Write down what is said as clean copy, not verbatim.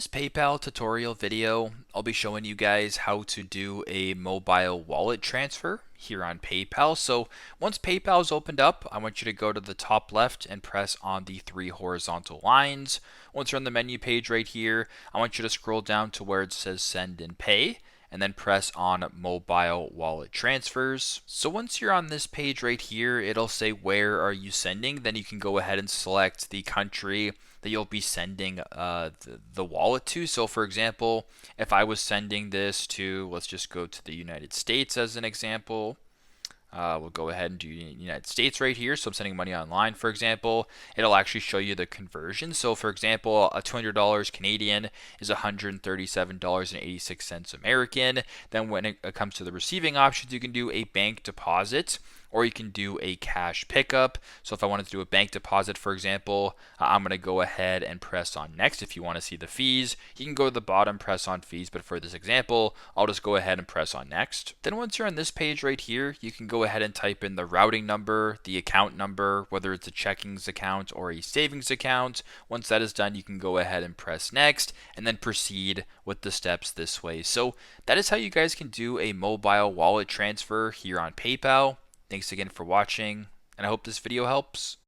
This PayPal tutorial video, I'll be showing you guys how to do a mobile wallet transfer here on PayPal. So once PayPal is opened up, I want you to go to the top left and press on the three horizontal lines. Once you're on the menu page right here, I want you to scroll down to where it says send and pay, and then press on mobile wallet transfers. So once you're on this page right here, it'll say where are you sending. Then you can go ahead and select the country that you'll be sending the wallet to. So for example, if I was sending this to, let's just go to the United States as an example. We'll go ahead and do United States right here. So I'm sending money online, for example. It'll actually show you the conversion. So for example, a $200 Canadian is $137.86 American. Then when it comes to the receiving options, you can do a bank deposit or you can do a cash pickup. So if I wanted to do a bank deposit, for example, I'm going to go ahead and press on next. If you want to see the fees, you can go to the bottom, press on fees. But for this example, I'll just go ahead and press on next. Then once you're on this page right here, you can go ahead and type in the routing number, the account number, whether it's a checkings account or a savings account. Once that is done, you can go ahead and press next and then proceed with the steps this way. So that is how you guys can do a mobile wallet transfer here on PayPal. Thanks again for watching, and I hope this video helps.